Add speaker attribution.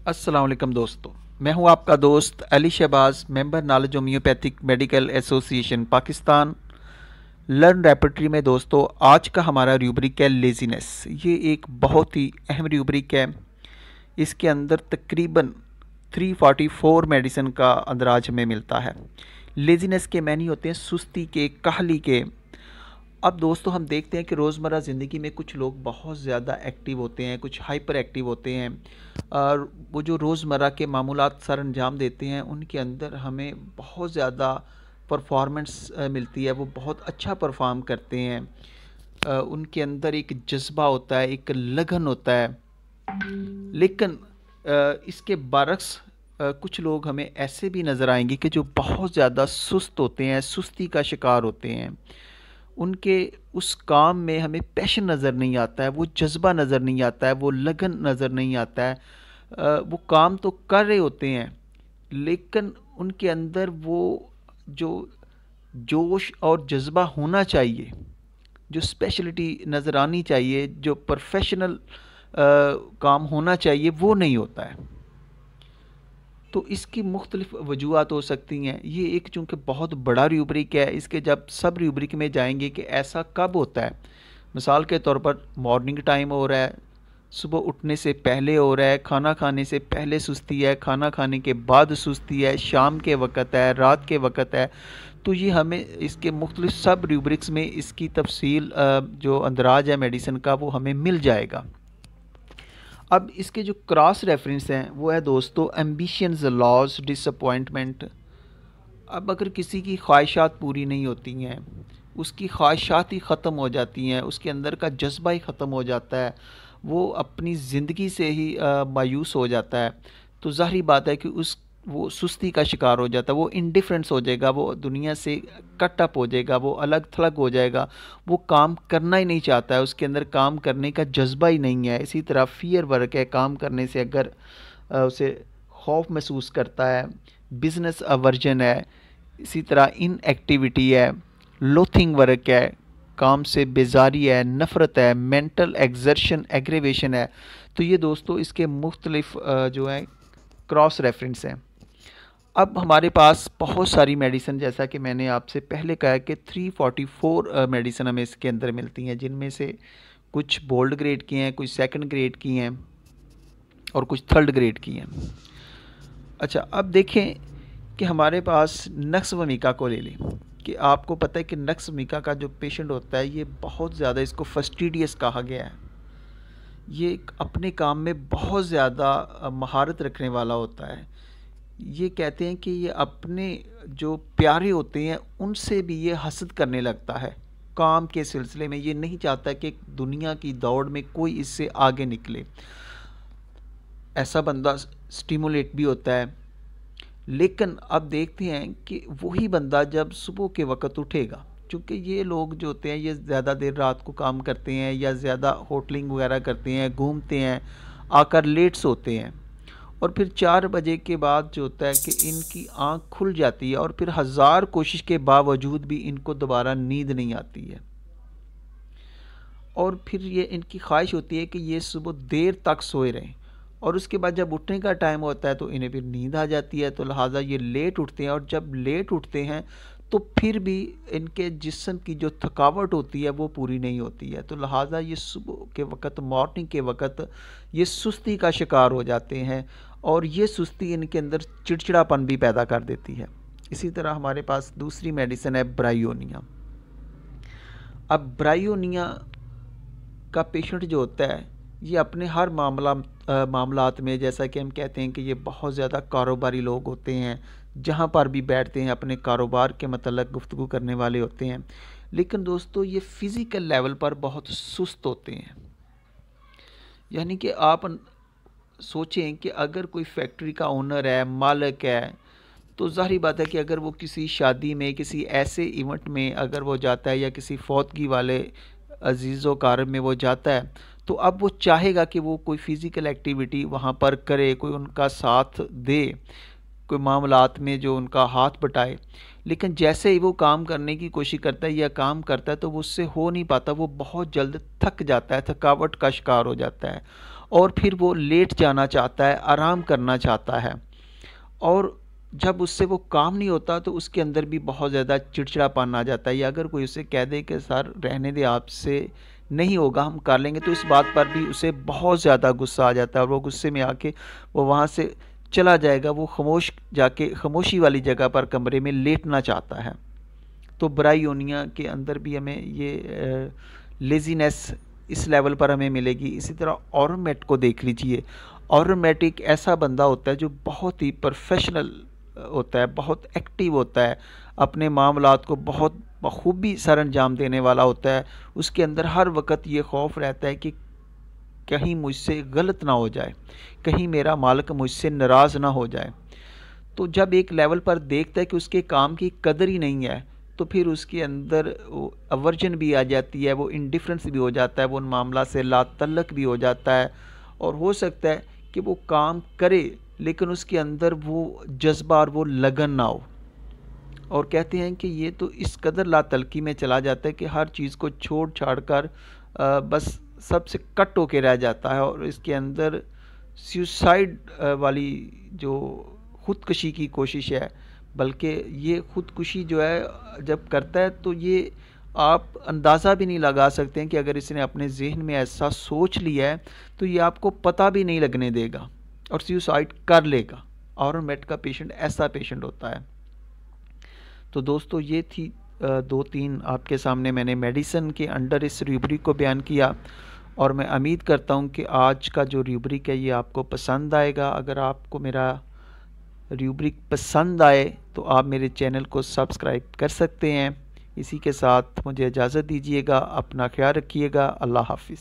Speaker 1: अस्सलाम वालेकुम दोस्तों। मैं हूं आपका दोस्त Ali Shahbaz, member knowledge homoeopathic medical association Pakistan. Learn repertory में दोस्तों आज का हमारा रूब्रिक है लेज़ीनेस। ये एक बहुत ही अहम रूब्रिक है। इसके अंदर तकरीबन 344 मेडिसिन का अंदराज हमें मिलता है। लेज़ीनेस के मैनी होते हैं सुस्ती के, काहली के। अब दोस्तों हम देखते हैं कि रोज़मर्रा ज़िंदगी में कुछ लोग बहुत ज़्यादा एक्टिव होते हैं, कुछ हाइपर एक्टिव होते हैं और वो जो रोज़मर्रा के मामूलात सर अंजाम देते हैं उनके अंदर हमें बहुत ज़्यादा परफॉर्मेंस मिलती है। वो बहुत अच्छा परफॉर्म करते हैं। उनके अंदर एक जज्बा होता है, एक लगन होता है। लेकिन इसके बरक्स कुछ लोग हमें ऐसे भी नज़र आएंगे कि जो बहुत ज़्यादा सुस्त होते हैं, सुस्ती का शिकार होते हैं। उनके उस काम में हमें पैशन नज़र नहीं आता है, वो जज्बा नज़र नहीं आता है, वो लगन नज़र नहीं आता है। वो काम तो कर रहे होते हैं लेकिन उनके अंदर वो जो जोश और जज्बा होना चाहिए, जो स्पेशलिटी नज़र आनी चाहिए, जो प्रोफेशनल काम होना चाहिए, वो नहीं होता है। तो इसकी मुख्तलिफ वजूहत हो सकती हैं। ये एक चूँकि बहुत बड़ा रूब्रिक है, इसके जब सब रूब्रिक में जाएंगे कि ऐसा कब होता है। मिसाल के तौर पर मॉर्निंग टाइम हो रहा है, सुबह उठने से पहले हो रहा है, खाना खाने से पहले सुस्ती है, खाना खाने के बाद सुस्ती है, शाम के वक़्त है, रात के वक़्त है। तो ये हमें इसके मुख्तलिफ सब रूब्रिक्स में इसकी तफसील जो अंदराज है मेडिसिन का वो हमें मिल जाएगा। अब इसके जो क्रॉस रेफरेंस हैं वो है दोस्तों एम्बिशंस, लॉस, डिसअपॉइंटमेंट। अब अगर किसी की ख्वाहिशात पूरी नहीं होती हैं, उसकी ख्वाहिशात ही ख़त्म हो जाती हैं, उसके अंदर का जज्बा ही ख़त्म हो जाता है, वो अपनी ज़िंदगी से ही मायूस हो जाता है, तो ज़ाहिर बात है कि उस वो सुस्ती का शिकार हो जाता है, वो इंडिफरेंस हो जाएगा, वो दुनिया से कट अप हो जाएगा, वो अलग थलग हो जाएगा, वो काम करना ही नहीं चाहता है, उसके अंदर काम करने का जज्बा ही नहीं है। इसी तरह फियर वर्क है, काम करने से अगर उसे खौफ महसूस करता है, बिज़नेस अवर्जन है, इसी तरह इनएक्टिविटी है, लोथिंग वर्क है, काम से बेजारी है, नफ़रत है, मेंटल एग्जर्शन, एग्रेवेशन है। तो ये दोस्तों इसके मुख्तलिफ जो है क्रॉस रेफरेंस हैं। अब हमारे पास बहुत सारी मेडिसिन, जैसा कि मैंने आपसे पहले कहा कि 344 मेडिसिन हमें इसके अंदर मिलती हैं, जिनमें से कुछ बोल्ड ग्रेड की हैं, कुछ सेकंड ग्रेड की हैं और कुछ थर्ड ग्रेड की हैं। अच्छा, अब देखें कि हमारे पास नक्स वमीका को ले लें कि आपको पता है कि नक्स वमीका का जो पेशेंट होता है ये बहुत ज़्यादा, इसको फस्टिडियस कहा गया है। ये अपने काम में बहुत ज़्यादा महारत रखने वाला होता है। ये कहते हैं कि ये अपने जो प्यारे होते हैं उनसे भी ये हसद करने लगता है काम के सिलसिले में। ये नहीं चाहता कि दुनिया की दौड़ में कोई इससे आगे निकले। ऐसा बंदा स्टिमुलेट भी होता है। लेकिन अब देखते हैं कि वही बंदा जब सुबह के वक़्त उठेगा, चूँकि ये लोग जो होते हैं ये ज़्यादा देर रात को काम करते हैं या ज़्यादा होटलिंग वगैरह करते हैं, घूमते हैं, आकर लेट सोते हैं और फिर 4 बजे के बाद जो होता है कि इनकी आँख खुल जाती है और फिर हज़ार कोशिश के बावजूद भी इनको दोबारा नींद नहीं आती है और फिर ये इनकी ख्वाहिश होती है कि ये सुबह देर तक सोए रहें और उसके बाद जब उठने का टाइम होता है तो इन्हें फिर नींद आ जाती है। तो लिहाजा ये लेट उठते हैं और जब लेट उठते हैं तो फिर भी इनके जिस्म की जो थकावट होती है वो पूरी नहीं होती है। तो लिहाजा ये सुबह के वक़्त, मॉर्निंग के वक़्त ये सुस्ती का शिकार हो जाते हैं और ये सुस्ती इनके अंदर चिड़चिड़ापन भी पैदा कर देती है। इसी तरह हमारे पास दूसरी मेडिसिन है ब्रायोनिया। अब ब्रायोनिया का पेशेंट जो होता है ये अपने हर मामलात में, जैसा कि हम कहते हैं कि ये बहुत ज़्यादा कारोबारी लोग होते हैं, जहाँ पर भी बैठते हैं अपने कारोबार के मतलब गुफ्तगू करने वाले होते हैं। लेकिन दोस्तों ये फ़िज़िकल लेवल पर बहुत सुस्त होते हैं। यानी कि आप सोचें कि अगर कोई फैक्ट्री का ओनर है, मालिक है, तो ज़ाहिर बात है कि अगर वो किसी शादी में, किसी ऐसे इवेंट में अगर वो जाता है या किसी फौतगी वाले अजीज़ व कारब में वो जाता है तो अब वो चाहेगा कि वो कोई फ़िज़िकल एक्टिविटी वहाँ पर करे, कोई उनका साथ दे, कोई मामलात में जो उनका हाथ बटाए। लेकिन जैसे ही वो काम करने की कोशिश करता है या काम करता है तो वो उससे हो नहीं पाता, वो बहुत जल्द थक जाता है, थकावट का शिकार हो जाता है और फिर वो लेट जाना चाहता है, आराम करना चाहता है। और जब उससे वो काम नहीं होता तो उसके अंदर भी बहुत ज़्यादा चिड़चिड़ापन आ जाता है। या अगर कोई उसे कह दे कि सर रहने दे, आपसे नहीं होगा, हम कर लेंगे, तो इस बात पर भी उसे बहुत ज़्यादा गुस्सा आ जाता है और वो गुस्से में आके वो वहाँ से चला जाएगा। वो खामोश जाके खामोशी वाली जगह पर कमरे में लेटना चाहता है। तो ब्रायोनिया के अंदर भी हमें ये लेज़ीनेस इस लेवल पर हमें मिलेगी। इसी तरह ऑरोमेट को देख लीजिए। ऑरोमेट एक ऐसा बंदा होता है जो बहुत ही प्रोफेशनल होता है, बहुत एक्टिव होता है, अपने मामलात को बहुत बखूबी सर अंजाम देने वाला होता है। उसके अंदर हर वक्त ये खौफ रहता है कि कहीं मुझसे गलत ना हो जाए, कहीं मेरा मालिक मुझसे नाराज़ ना हो जाए। तो जब एक लेवल पर देखता है कि उसके काम की कदर ही नहीं है, तो फिर उसके अंदर वो अवर्जन भी आ जाती है, वो इंडिफरेंस भी हो जाता है, वो उन मामला से लातल्लक भी हो जाता है। और हो सकता है कि वो काम करे लेकिन उसके अंदर वो जज्बा और वो लगन ना हो। और कहते हैं कि ये तो इस कदर लातल्की में चला जाता है कि हर चीज़ को छोड़ छाड़ कर बस सबसे कट होके रह जाता है। और इसके अंदर सुसाइड वाली जो ख़ुदकुशी की कोशिश है, बल्कि ये ख़ुदकुशी जो है जब करता है तो ये आप अंदाज़ा भी नहीं लगा सकते हैं कि अगर इसने अपने ज़हन में ऐसा सोच लिया है तो ये आपको पता भी नहीं लगने देगा और सुसाइड कर लेगा। ऑरोमेट का पेशेंट ऐसा पेशेंट होता है। तो दोस्तों ये थी 2-3 आपके सामने मैंने मेडिसिन के अंडर इस रूब्रिक को बयान किया। और मैं उम्मीद करता हूँ कि आज का जो रूब्रिक है ये आपको पसंद आएगा। अगर आपको मेरा रूब्रिक पसंद आए तो आप मेरे चैनल को सब्सक्राइब कर सकते हैं। इसी के साथ मुझे इजाज़त दीजिएगा। अपना ख्याल रखिएगा। अल्लाह हाफिज़।